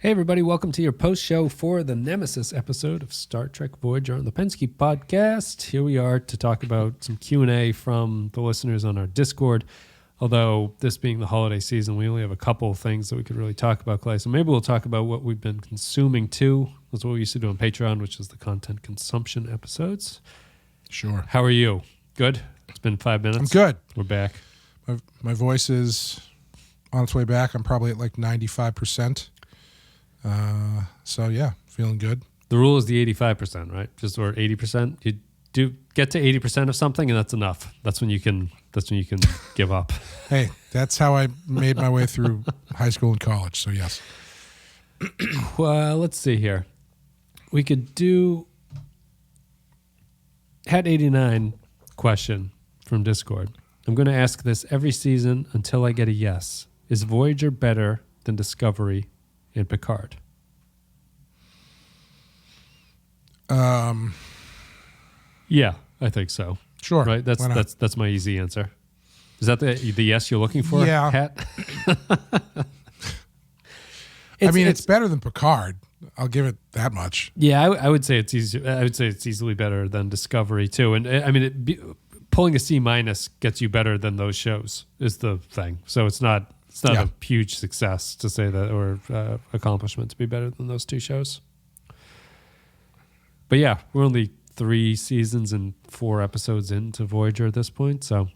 Hey everybody, welcome to your post-show for the Nemesis episode of Star Trek Voyager on the Pensky Podcast. Here we are to talk about some Q&A from the listeners on our Discord. Although this being the holiday season, we only have a couple of things that we could really talk about, Clay. So maybe we'll talk about what we've been consuming too. That's what we used to do on Patreon, which is the content consumption episodes. Sure. How are you? Good? It's been 5 minutes. I'm good. We're back. My voice is on its way back. I'm probably at like 95%. So yeah, feeling good. The rule is the 85%, right? Just or 80%. You do get to 80% of something, and that's enough. That's when you can give up. Hey, that's how I made my way through high school and college. So yes. Well, let's see here. We could do Hat 89 question from Discord. I'm going to ask this every season until I get a yes. Is Voyager better than Discovery and Picard? Yeah, I think so. Sure. Right? That's my easy answer. Is that the yes you're looking for? Yeah. Hat? It's better than Picard. I'll give it that much. Yeah, I would say it's easy. I would say it's easily better than Discovery too. And I mean, pulling a C- gets you better than those shows is the thing. So it's not a huge success to say that, or accomplishment to be better than those two shows. But yeah, we're only 3 seasons and 4 episodes into Voyager at this point, so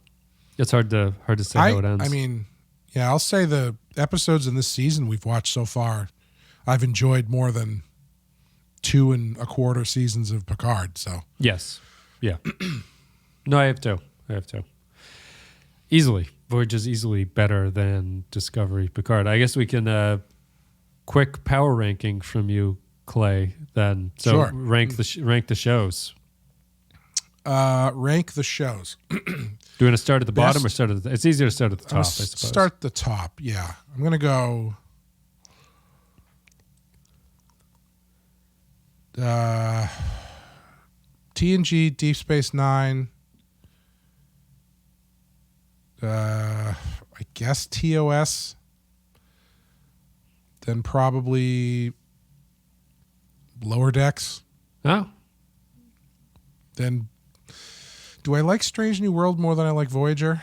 it's hard to say how it ends. I mean, yeah, I'll say the episodes in this season we've watched so far, I've enjoyed more than 2 1/4 seasons of Picard. So yes, yeah. No, I have to. Easily. Voyager's easily better than Discovery, Picard. I guess we can quick power ranking from you, Clay, then. So sure. rank the shows. Rank the shows. Do you want to start at the bottom or start at it's easier to start at the top, I suppose. Start at the top, yeah. I'm going to go TNG, Deep Space Nine, I guess TOS, then probably Lower Decks. Oh. Then, do I like Strange New World more than I like Voyager?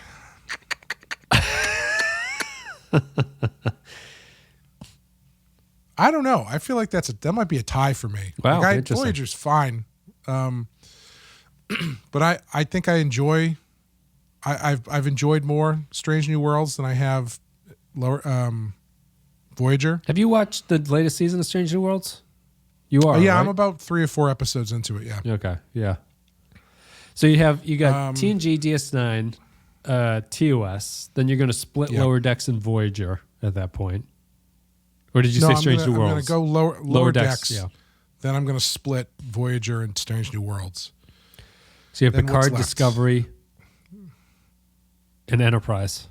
I don't know. I feel like that might be a tie for me. Wow, interesting. Voyager's fine, but I think I enjoy. I've enjoyed more Strange New Worlds than I have Voyager. Have you watched the latest season of Strange New Worlds? You are. Yeah, right? I'm about 3 or 4 episodes into it. Yeah. Okay. Yeah. So you got TNG, DS9, TOS. Then you're going to split Lower Decks and Voyager at that point. Or did you say Strange New Worlds? I'm going to go Lower Decks. Yeah. Then I'm going to split Voyager and Strange New Worlds. So you have Picard, Discovery, and Enterprise.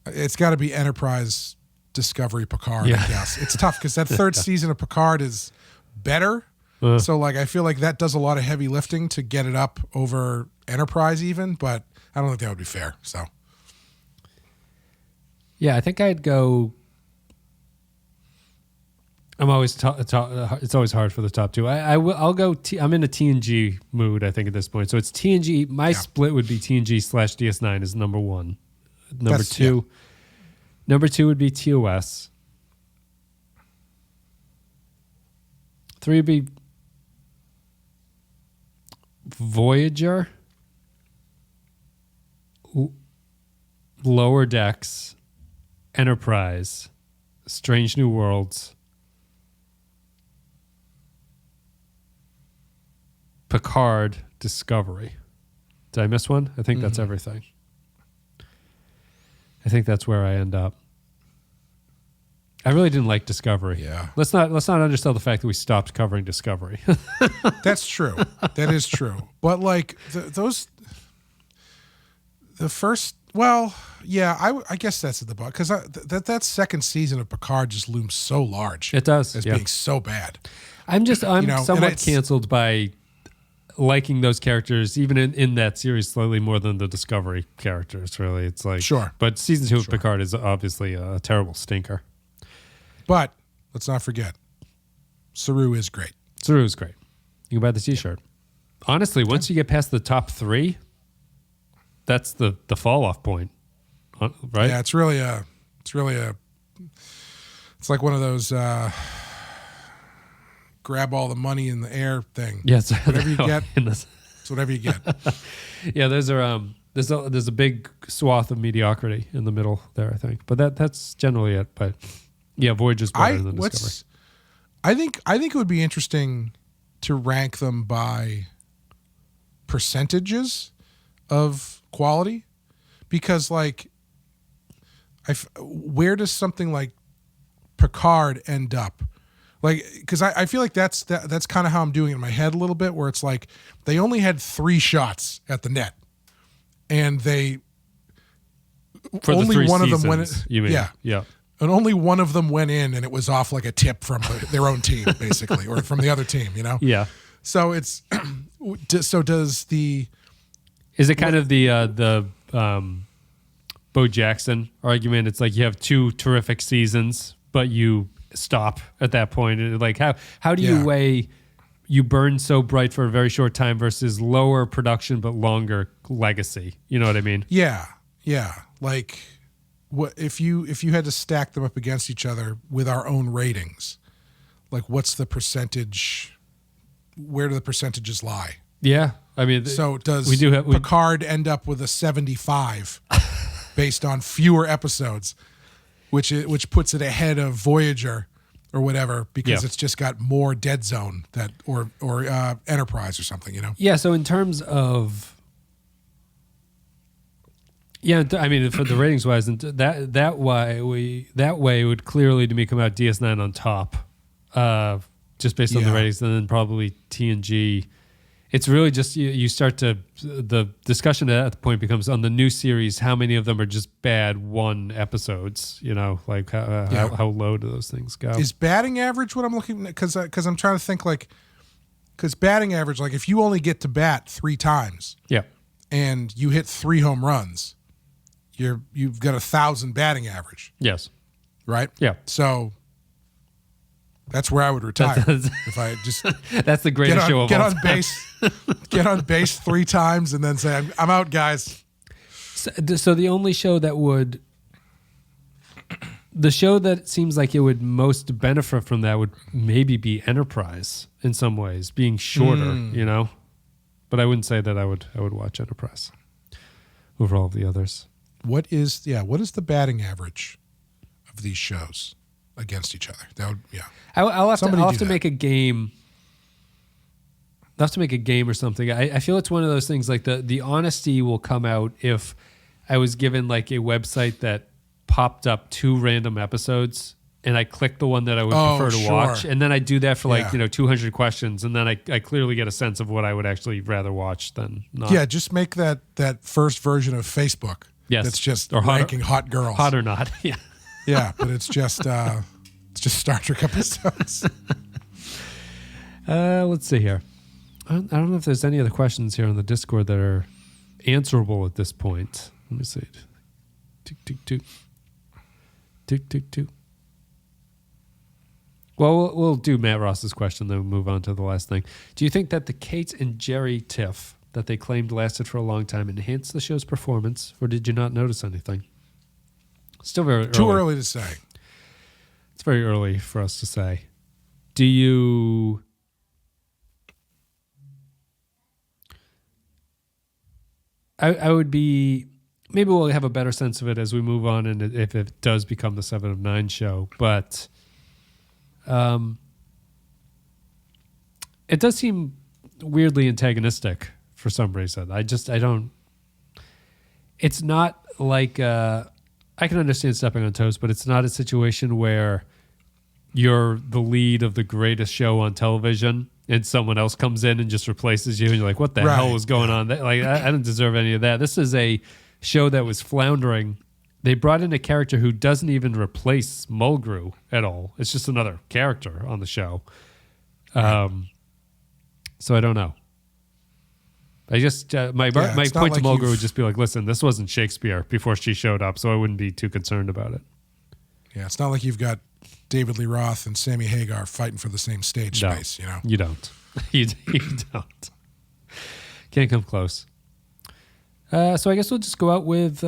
It's got to be Enterprise, Discovery, Picard, I guess. It's tough because that third season of Picard is better. So I feel like that does a lot of heavy lifting to get it up over Enterprise even, but I don't think that would be fair. So yeah, I think I'd go. I'm always it's always hard for the top 2. I'll go. I'm in a TNG mood, I think, at this point. So it's TNG. My split would be TNG/DS9 is number 1. Number 2 would be TOS. 3 would be Voyager, Lower Decks, Enterprise, Strange New Worlds, Picard, Discovery. Did I miss one? I think that's everything. I think that's where I end up. I really didn't like Discovery. Yeah. Let's not undersell the fact that we stopped covering Discovery. That's true. That is true. But like the first, well, yeah, I guess that's at the bottom because that second season of Picard just looms so large. It does as being so bad. I'm somewhat canceled by liking those characters, even in that series, slightly more than the Discovery characters, really. It's like, Sure. But season 2 of Picard is obviously a terrible stinker. But let's not forget, Saru is great. Saru is great. You can buy the t-shirt. Honestly, once you get past the top 3, that's the fall off point, right? Yeah, it's like one of those grab all the money in the air thing. Yes, whatever you get, it's whatever you get. Yeah, there's a big swath of mediocrity in the middle there, I think. But that's generally it. But yeah, Voyager's better than Discovery. I think it would be interesting to rank them by percentages of quality, because like where does something like Picard end up? Like, because I feel like that's kind of how I'm doing it in my head a little bit, where it's like they only had 3 shots at the net, and they for only the 3 one seasons, of them went. You mean? Yeah, and only one of them went in, and it was off like a tip from their own team, basically, or from the other team. You know? Yeah. So it's does the. Is it kind of the Bo Jackson argument? It's like you have 2 terrific seasons, but you stop at that point. Like how do you weigh you burn so bright for a very short time versus lower production but longer legacy? You know what I mean? Yeah. Like, what if you had to stack them up against each other with our own ratings? Like, what's the percentage? Where do the percentages lie? Yeah, I mean, so does we Picard end up with a 75 based on fewer episodes, which puts it ahead of Voyager or whatever, because it's just got more Dead Zone or Enterprise or something, you know? Yeah. So in terms of, I mean, for the ratings wise, and that way it would clearly to me come out DS9 on top, just based on the ratings, and then probably TNG. It's really just you start to the discussion at the point becomes on the new series, how many of them are just bad 1 episodes? You know, like how low do those things go? Is batting average what I'm looking at? Because I'm trying to think, like, because batting average, like if you only get to bat 3 times, and you hit 3 home runs, you've got 1,000 batting average. Yes. Right. Yeah. So that's where I would retire if I just. That's the greatest show of get all on time. base, get on base 3 times, and then say, "I'm out, guys." So the only show that would, the show that seems like it would most benefit from that would maybe be Enterprise in some ways, being shorter, you know. But I wouldn't say that I would watch Enterprise over all of the others. What is the batting average of these shows against each other? That would, I'll have to make a game. I'll have to make a game or something. I feel it's one of those things, like the honesty will come out if I was given like a website that popped up 2 random episodes and I clicked the one that I would prefer to watch, and then I do that for 200 questions, and then I clearly get a sense of what I would actually rather watch than not. Yeah, just make that first version of Facebook. Yes, that's just ranking hot girls, hot or not. Yeah, yeah, but it's just Star Trek episodes. Let's see here. I don't know if there's any other questions here on the Discord that are answerable at this point. Let me see. Tick, tick, tick. Tick, tick, tick. Well, we'll do Matt Ross's question, then we'll move on to the last thing. Do you think that the Kate and Jerry tiff that they claimed lasted for a long time enhanced the show's performance, or did you not notice anything? Still very early. Too early to say. It's very early for us to say. Do you... I would be... Maybe we'll have a better sense of it as we move on, and if it does become the 7 of 9 show. But it does seem weirdly antagonistic for some reason. I don't... It's not like... I can understand stepping on toes, but it's not a situation where you're the lead of the greatest show on television and someone else comes in and just replaces you, and you're like, what the hell is going on? Like, I don't deserve any of that. This is a show that was floundering. They brought in a character who doesn't even replace Mulgrew at all. It's just another character on the show. So I don't know. I just my it's not point to like Mulgrew you've- would just be like, listen, this wasn't Shakespeare before she showed up, so I wouldn't be too concerned about it. Yeah, it's not like you've got David Lee Roth and Sammy Hagar fighting for the same stage No, space, you know? You don't. you don't. Can't come close. So I guess we'll just go out with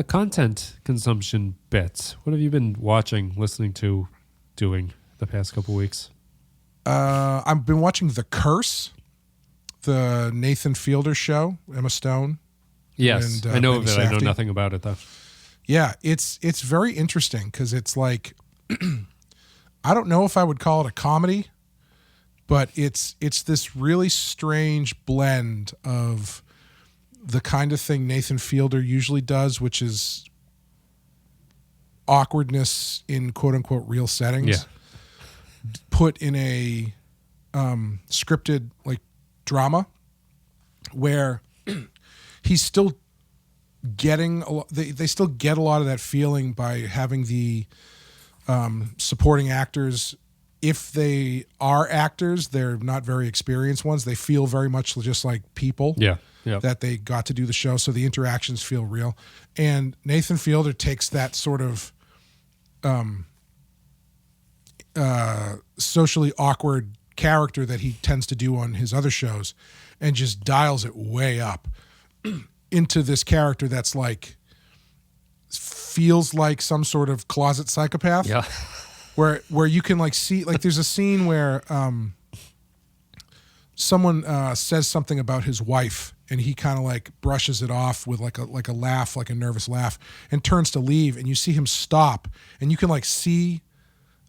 content consumption bits. What have you been watching, listening to, doing the past couple weeks? I've been watching The Curse, the Nathan Fielder show, Emma Stone. Yes, and, I know Benny of it. I know Safdie. nothing about it, though. Yeah, it's very interesting because it's like I don't know if I would call it a comedy, but it's this really strange blend of the kind of thing Nathan Fielder usually does, which is awkwardness in quote unquote real settings, Yeah. put in a scripted like drama where he's still getting a lot, they still get a lot of that feeling by having the supporting actors. If they are actors, they're not very experienced ones. They feel very much just like people that they got to do the show, so the interactions feel real. And Nathan Fielder takes that sort of socially awkward character that he tends to do on his other shows and just dials it way up into this character that's like feels like some sort of closet psychopath. Yeah. Where you can like see, like there's a scene where someone says something about his wife and he kind of like brushes it off with like a laugh, like a nervous laugh, and turns to leave, and you see him stop, and you can like see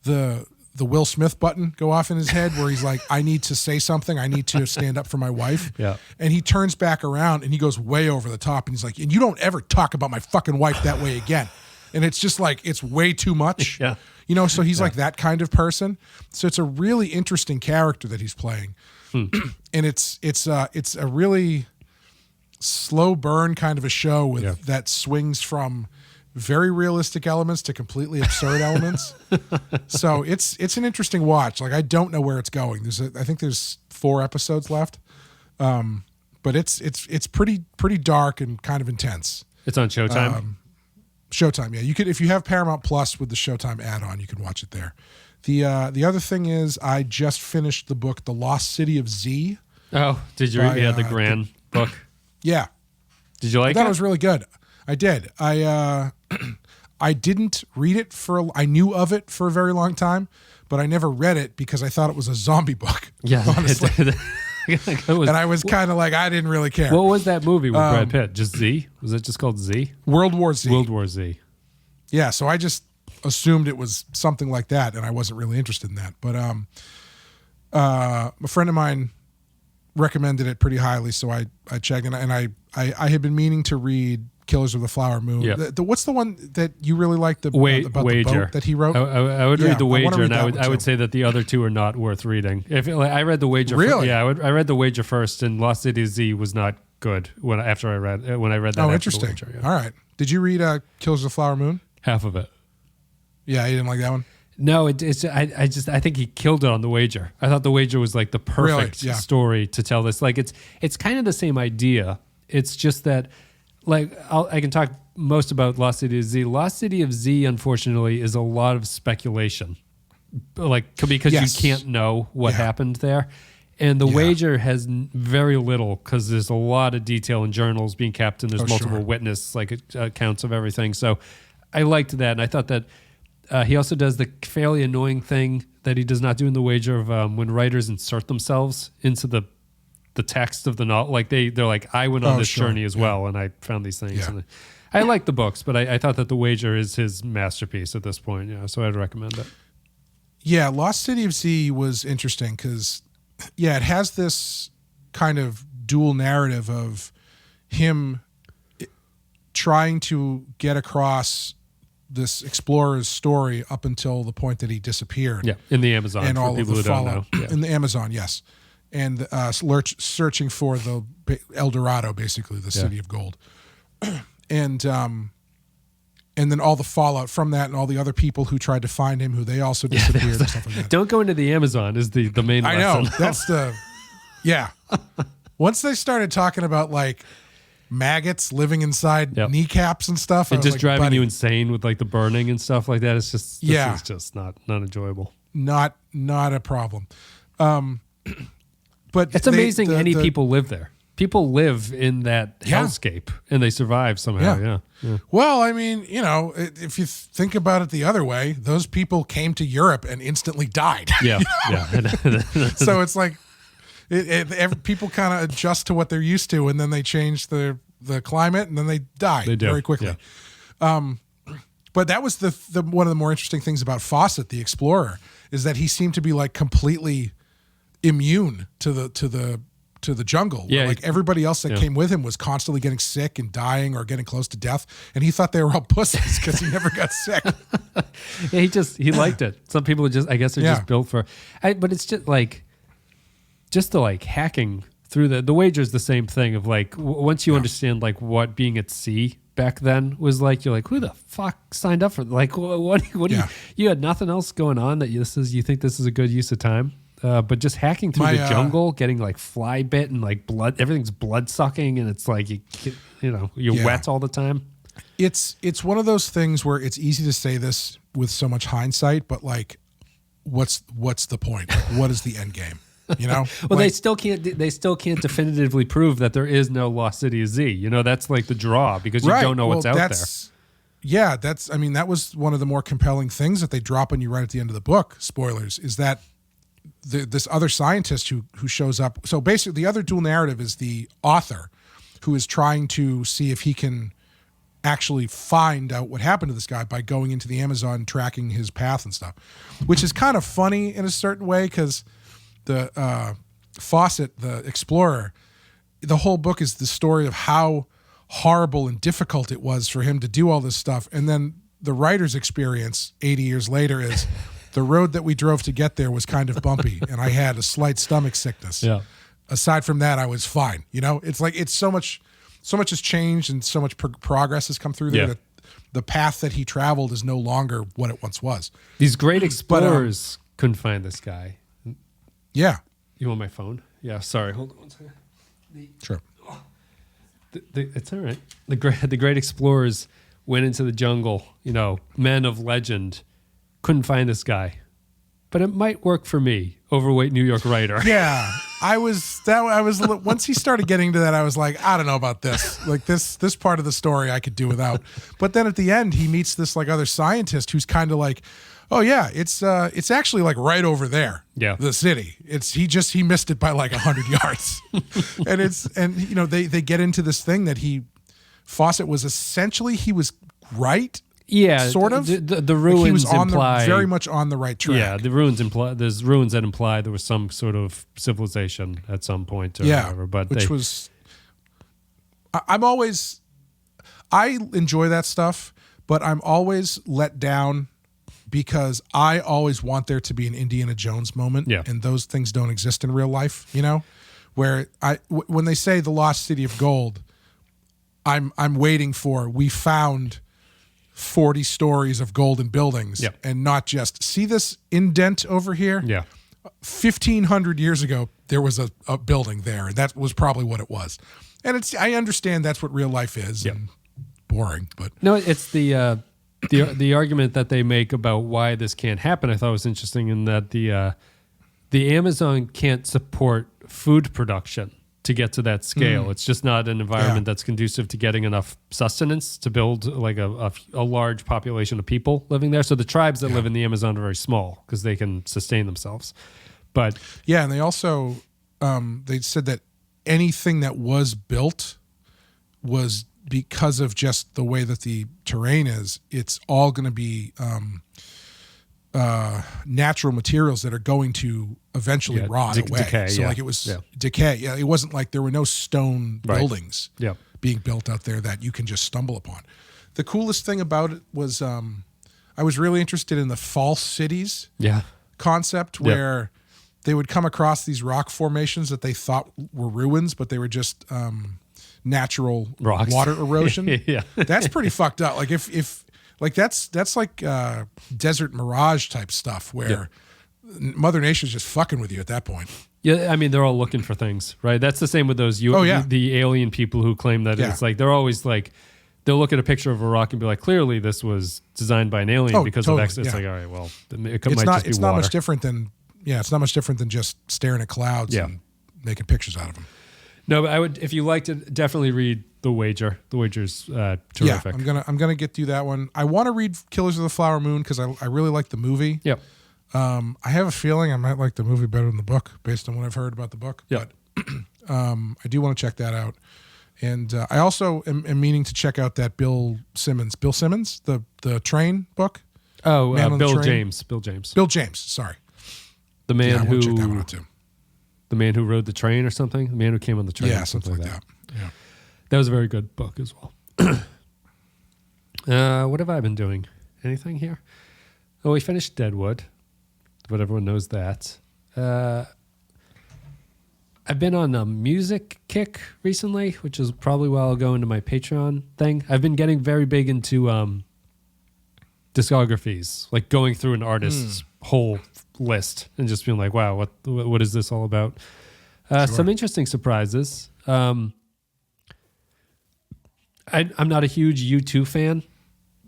the Will Smith button go off in his head where he's like, I need to say something, I need to stand up for my wife. Yeah. And he turns back around and he goes way over the top and he's like, and you don't ever talk about my fucking wife that way again. And it's just like, it's way too much. Yeah. You know, so he's like that kind of person. So it's a really interesting character that he's playing. And it's a really slow burn kind of a show with that swings from very realistic elements to completely absurd elements. So it's an interesting watch. Like I don't know where it's going. I think there's 4 episodes left. But it's pretty dark and kind of intense. It's on Showtime. Showtime, yeah. You could, if you have Paramount Plus with the Showtime add-on, you can watch it there. The other thing is, I just finished the book, The Lost City of Z. Oh, did you read the Gran book? Yeah. Did you like it? I thought it was really good. I did. I didn't read it I knew of it for a very long time, but I never read it because I thought it was a zombie book. Yeah, honestly. And I was kind of like, I didn't really care. What was that movie with Brad Pitt? Just Z? Was it just called Z? World War Z. World War Z. Yeah, so I just assumed it was something like that, and I wasn't really interested in that. But a friend of mine recommended it pretty highly, so I checked, and I had been meaning to read Killers of the Flower Moon. Yeah. What's the one that you really liked about Wager. the boat that he wrote? I would read The I wanna Wager, read and that I one would too. say that the other 2 are not worth reading. I read The Wager. Really? I read The Wager first, and Lost City of Z was not good when I read that. Oh, after interesting. The Wager, yeah. All right. Did you read Killers of the Flower Moon? Half of it. Yeah, you didn't like that one? No, I think he killed it on The Wager. I thought The Wager was like the perfect Really? Yeah. story to tell this. Like it's kind of the same idea. It's just that like I can talk most about Lost City of Z. Lost City of Z, unfortunately, is a lot of speculation, like because Yes. you can't know what happened there. And The Wager has very little because there's a lot of detail in journals being kept, and there's multiple witness accounts of everything. So I liked that, and I thought that he also does the fairly annoying thing that he does not do in The Wager of when writers insert themselves into the text of the novel. Like they're like, I went on this journey as well, and I found these things. Yeah. And I like the books, but I thought that The Wager is his masterpiece at this point. Yeah, so I'd recommend it. Yeah, Lost City of Z was interesting because, it has this kind of dual narrative of him trying to get across this explorer's story up until the point that he disappeared. Yeah, in the Amazon, and for all of people the who don't fallout know. Yeah. in the Amazon, yes, and searching for the El Dorado, basically the city of gold, and then all the fallout from that, and all the other people who tried to find him, who they also disappeared, and stuff like that. Don't go into the Amazon is the main I lesson. know that's the Once they started talking about like maggots living inside kneecaps and stuff, and I was just like, driving buddy, you insane with like the burning and stuff like that. It's just Yeah. is just not enjoyable. not a problem. But It's amazing people live there. People live in that hellscape and they survive somehow. Yeah. Well, I mean, you know, if you think about it the other way, those people came to Europe and instantly died. Yeah. So it's like people kind of adjust to what they're used to, and then they change the climate, and then they die very quickly. Yeah. But that was the one of the more interesting things about Fawcett, the explorer, is that he seemed to be like completely immune to the jungle. Yeah, like everybody else that came with him was constantly getting sick and dying or getting close to death, and he thought they were all pussies because he never got sick. Yeah, he liked it. Some people just, I guess, are just built for. But it's just the like hacking through the wager is the same thing of like once you understand like what being at sea back then was like, you're like, who the fuck signed up for like what do you had nothing else going on that you think this is a good use of time. But just hacking through the jungle, getting like fly bit and like blood, everything's blood sucking, and it's like you're wet all the time. It's one of those things where it's easy to say this with so much hindsight, but like, what's the point? Like, what is the end game? You know? Well, they still can't definitively prove that there is no Lost City of Z. You know, that's like the draw because you don't know what's out there. Yeah, that was one of the more compelling things that they drop on you right at the end of the book. Spoilers is that. This other scientist who shows up. So basically, the other dual narrative is the author who is trying to see if he can actually find out what happened to this guy by going into the Amazon, tracking his path and stuff, which is kind of funny in a certain way because the Fawcett, the explorer, the whole book is the story of how horrible and difficult it was for him to do all this stuff. And then the writer's experience 80 years later is... The road that we drove to get there was kind of bumpy, and I had a slight stomach sickness. Yeah. Aside from that, I was fine. You know, it's like it's so much has changed, and so much progress has come through there that the path that he traveled is no longer what it once was. These great explorers couldn't find this guy. Yeah. You want my phone? Yeah. Sorry. Hold on one second. Sure. It's all right. The great explorers went into the jungle. You know, men of legend. Couldn't find this guy, but it might work for me, overweight New York writer. Yeah, I was once he started getting to that, I was like, I don't know about this. Like this part of the story I could do without. But then at the end, he meets this like other scientist who's kind of like, oh yeah, it's actually like right over there. Yeah, the city. He missed it by like 100 yards, and you know they get into this thing that Fawcett was essentially he was right. Yeah, sort of. The ruins like he was imply very much on the right track. Yeah, the ruins imply there's ruins that imply there was some sort of civilization at some point or whatever. But I enjoy that stuff, but I'm always let down because I always want there to be an Indiana Jones moment, and those things don't exist in real life. You know, where when they say the Lost City of Gold, I'm waiting for we found 40 stories of golden buildings and not just see this indent over here. Yeah. 1,500 years ago, there was a building there, and that was probably what it was. And I understand that's what real life is and boring, but no, it's the argument that they make about why this can't happen. I thought was interesting in that the Amazon can't support food production to get to that scale. It's just not an environment that's conducive to getting enough sustenance to build like a large population of people living there. So the tribes that live in the Amazon are very small because they can sustain themselves. But and they also they said that anything that was built was because of just the way that the terrain is. It's all going to be natural materials that are going to eventually rot away. Decay, so like it was decay. Yeah, it wasn't like there were no stone buildings being built out there that you can just stumble upon. The coolest thing about it was I was really interested in the false cities concept where they would come across these rock formations that they thought were ruins, but they were just natural rocks. Water erosion. That's pretty fucked up. Like if like that's like desert mirage type stuff where Mother Nature's just fucking with you at that point. Yeah, I mean, they're all looking for things, right? That's the same with those the alien people who claim that it's like they're always like they'll look at a picture of a rock and be like, clearly this was designed by an alien because of X. It's like, all right, well, it's not much different than it's not much different than just staring at clouds and making pictures out of them. No, but I would, if you liked it, definitely read The Wager. The Wager's terrific. Yeah, I'm gonna get through that one. I want to read Killers of the Flower Moon because I really like the movie. Yep. I have a feeling I might like the movie better than the book based on what I've heard about the book. Yep. But I do want to check that out. And I also am meaning to check out that Bill Simmons, the train book. Oh, Bill James. Bill James, sorry. The man I want to check that one out too. The man who rode the train or something? The man who came on the train. Yeah, something like that. Yeah. That was a very good book as well. What have I been doing? Anything here? Oh, we finished Deadwood, but everyone knows that. I've been on a music kick recently, which is probably why I'll go into my Patreon thing. I've been getting very big into discographies, like going through an artist's whole list and just being like, wow, what is this all about? Some interesting surprises. I'm not a huge U2 fan,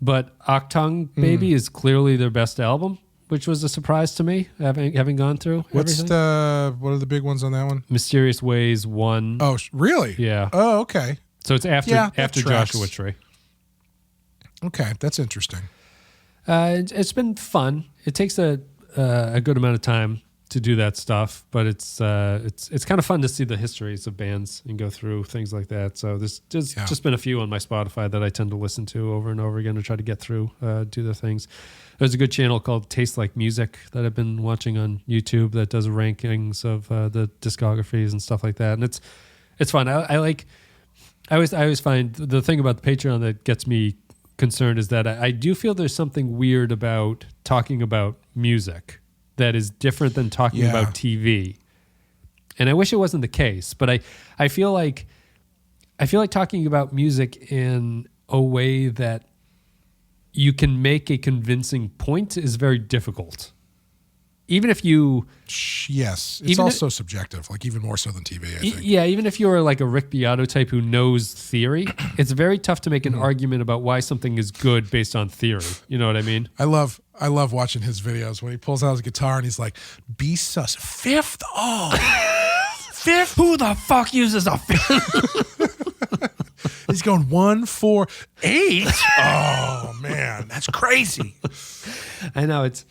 but Octung Baby is clearly their best album, which was a surprise to me, having gone through everything. What are the big ones on that one? Mysterious Ways 1. Oh, really? Yeah. Oh, okay. So it's after Joshua Tree. Okay, that's interesting. It's been fun. It takes a good amount of time to do that stuff, but it's kind of fun to see the histories of bands and go through things like that. So there's just been a few on my Spotify that I tend to listen to over and over again to try to get through, do the things. There's a good channel called Taste Like Music that I've been watching on YouTube that does rankings of the discographies and stuff like that, and it's fun. I always find the thing about the Patreon that gets me concerned is that I do feel there's something weird about talking about music that is different than talking about TV. And I wish it wasn't the case, but I feel like talking about music in a way that you can make a convincing point is very difficult. Even if you... Yes. It's also subjective, like even more so than TV, I think. Yeah, even if you're like a Rick Beato type who knows theory, it's very tough to make an argument about why something is good based on theory. You know what I mean? I love watching his videos when he pulls out his guitar and he's like, B sus, fifth? Oh, fifth? Who the fuck uses a fifth? He's going 1, 4, 8? Oh, man, that's crazy. I know, it's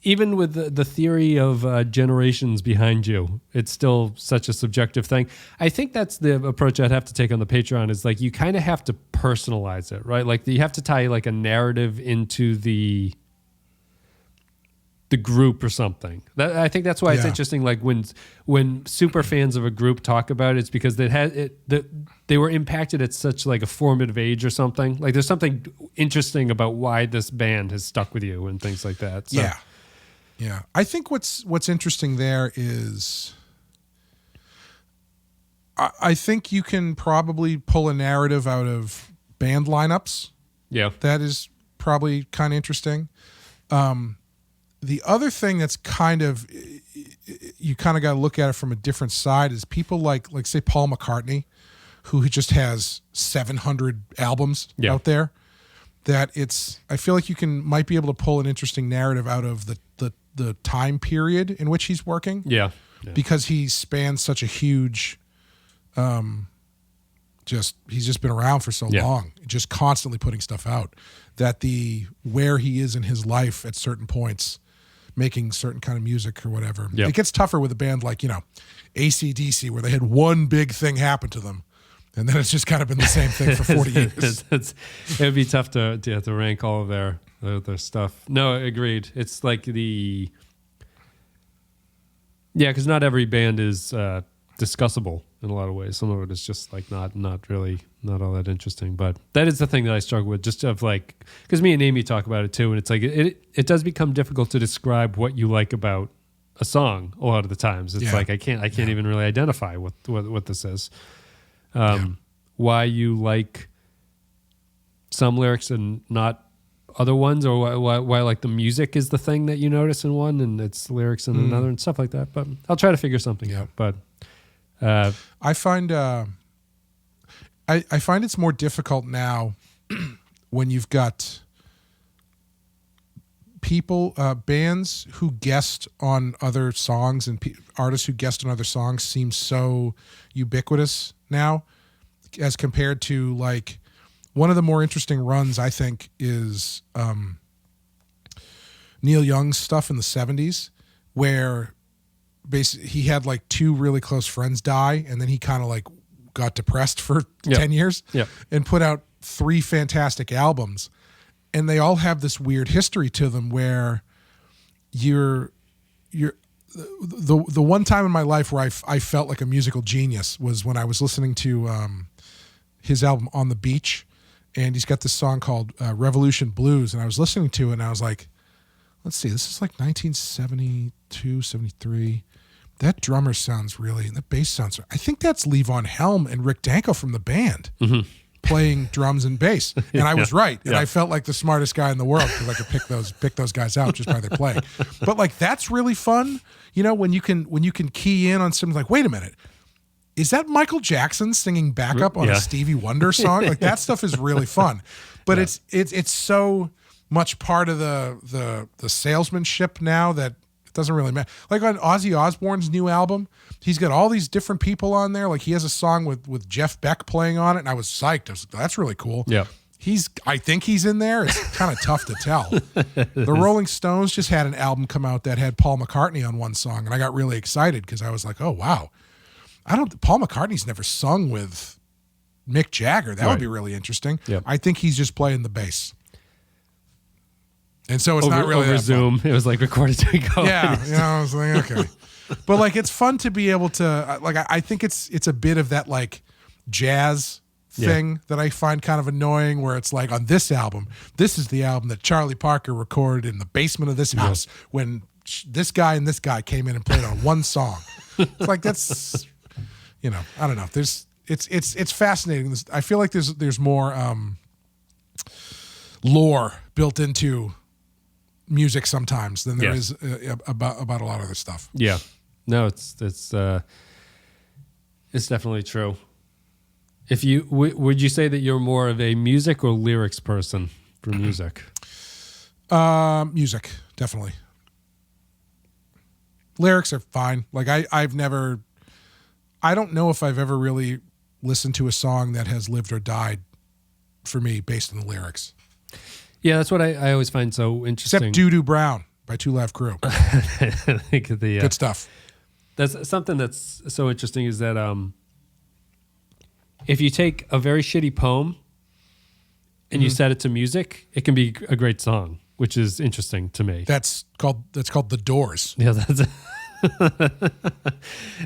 even with the theory of generations behind you, it's still such a subjective thing. I think that's the approach I'd have to take on the Patreon is like you kind of have to personalize it, right? Like you have to tie like a narrative into the group or something. I think that's why it's interesting. Like when super fans of a group talk about it, it's because they were impacted at such like a formative age or something. Like there's something interesting about why this band has stuck with you and things like that. So. Yeah. I think what's interesting there is I think you can probably pull a narrative out of band lineups. Yeah. That is probably kind of interesting. The other thing that's kind of you kind of got to look at it from a different side is people like say Paul McCartney, who just has 700 albums out there. That I feel like might be able to pull an interesting narrative out of the time period in which he's working. Yeah. Because he spans such a huge, he's just been around for so long, just constantly putting stuff out that where he is in his life at certain points, making certain kind of music or whatever. It gets tougher with a band like, AC/DC, where they had one big thing happen to them. And then it's just kind of been the same thing for 40 years. It would be tough to rank all of their stuff. No, agreed. It's like because not every band is discussable in a lot of ways. Some of it is just like not really not all that interesting. But that is the thing that I struggle with, just of like, because me and Amy talk about it too, and it's like it does become difficult to describe what you like about a song a lot of the times. It's like I can't even really identify what this is. Why you like some lyrics and not other ones, or why like the music is the thing that you notice in one and it's lyrics in another and stuff like that. But I'll try to figure something out. But I find I find it's more difficult now when you've got people, bands who guest on other songs and artists who guest on other songs seem so ubiquitous now as compared to like one of the more interesting runs I think is Neil Young's stuff in the 70s where basically he had like two really close friends die and then he kind of like got depressed for 10 years and put out 3 fantastic albums. And they all have this weird history to them where the one time in my life where I felt like a musical genius was when I was listening to his album On the Beach, and he's got this song called Revolution Blues, and I was listening to it and I was like, let's see, this is like 1972, 73. That drummer sounds really, and the bass sounds, I think that's Levon Helm and Rick Danko from the band. Playing drums and bass, and I was right, and I felt like the smartest guy in the world because I could pick those guys out just by their playing. But like that's really fun, you know, when you can key in on something like, wait a minute, is that Michael Jackson singing backup on a Stevie Wonder song? Like that stuff is really fun, but it's so much part of the salesmanship now that it doesn't really matter. Like on Ozzy Osbourne's new album, he's got all these different people on there. Like he has a song with Jeff Beck playing on it, and I was psyched. I was like, that's really cool. Yeah. I think he's in there. It's kind of tough to tell. The Rolling Stones just had an album come out that had Paul McCartney on one song, and I got really excited because I was like, oh wow. Paul McCartney's never sung with Mick Jagger. That would be really interesting. Yep. I think he's just playing the bass. And so it's not really over Zoom. It was like recorded to go. Yeah, you know, I was like, okay. But like it's fun to be able to like I think it's a bit of that like jazz thing that I find kind of annoying where it's like on this album, this is the album that Charlie Parker recorded in the basement of this house when this guy and this guy came in and played on one song. It's like that's you know, I don't know. It's fascinating. I feel like there's more lore built into music sometimes than there is about a lot of other stuff. Yeah, no, it's definitely true. If you would you say that you're more of a music or lyrics person for music? Music, definitely. Lyrics are fine. Like I don't know if I've ever really listened to a song that has lived or died for me based on the lyrics. Yeah, that's what I always find so interesting. Except Doo Doo Brown by Two Live Crew. I think good stuff. That's something that's so interesting is that if you take a very shitty poem and you set it to music, it can be a great song, which is interesting to me. That's called The Doors. Yeah, that's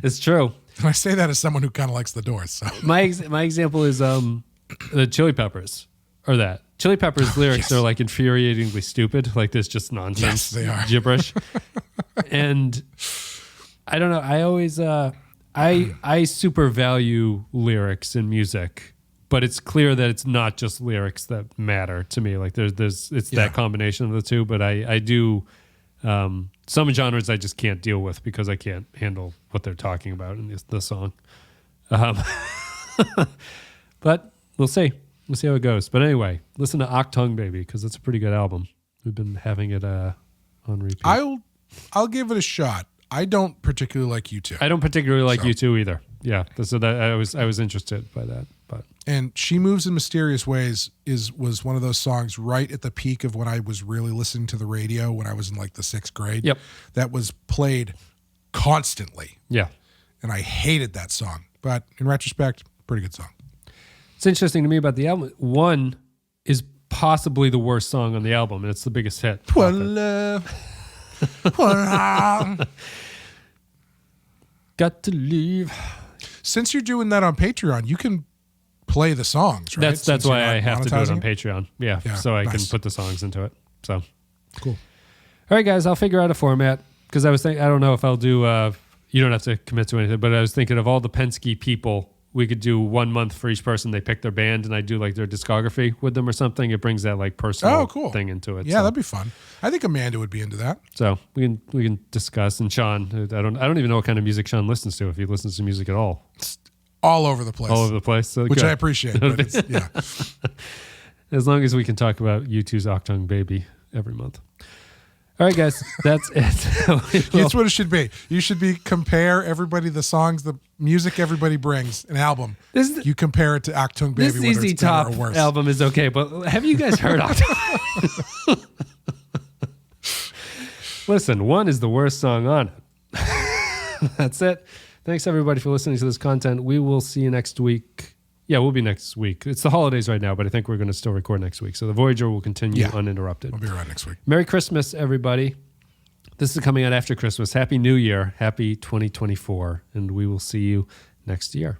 it's true. And I say that as someone who kind of likes The Doors. So. My example is the Chili Peppers, or that. Chili Peppers lyrics are like infuriatingly stupid. Like there's just nonsense, yes, they are. Gibberish. And I don't know. I always I super value lyrics in music, but it's clear that it's not just lyrics that matter to me. Like there's that combination of the two. But I do some genres I just can't deal with because I can't handle what they're talking about in the song. But we'll see. We'll see how it goes. But anyway, listen to Octung Baby because it's a pretty good album. We've been having it on repeat. I'll give it a shot. I don't particularly like U2. I don't particularly like U2 either. Yeah, so that I was interested by that. But and She Moves in Mysterious Ways was one of those songs right at the peak of when I was really listening to the radio when I was in like the 6th grade. Yep. That was played constantly. Yeah. And I hated that song. But in retrospect, pretty good song. It's interesting to me about the album. One is possibly the worst song on the album, and it's the biggest hit. Got to leave. Since you're doing that on Patreon, you can play the songs, right? That's why I have to do it on Patreon. Yeah, so I can put the songs into it. So cool. All right, guys, I'll figure out a format because I was thinking, I don't know if I'll do, you don't have to commit to anything, but I was thinking of all the Pensky people we could do 1 month for each person. They pick their band, and I do like their discography with them or something. It brings that like personal thing into it. Yeah, that'd be fun. I think Amanda would be into that. So we can discuss. And Sean, I don't even know what kind of music Sean listens to, if he listens to music at all. It's all over the place. All over the place. So which good. I appreciate. But it's, yeah. As long as we can talk about U2's Octung Baby every month. All right, guys, that's it. That's what it should be. You should compare everybody, the songs, the music everybody brings, an album. You compare it to Achtung Baby. This ZZ Top album is okay, but have you guys heard Achtung? Listen, One is the worst song on it. That's it. Thanks, everybody, for listening to this content. We will see you next week. Yeah, we'll be next week. It's the holidays right now, but I think we're going to still record next week. So the Voyager will continue uninterrupted. We'll be around next week. Merry Christmas, everybody. This is coming out after Christmas. Happy New Year. Happy 2024. And we will see you next year.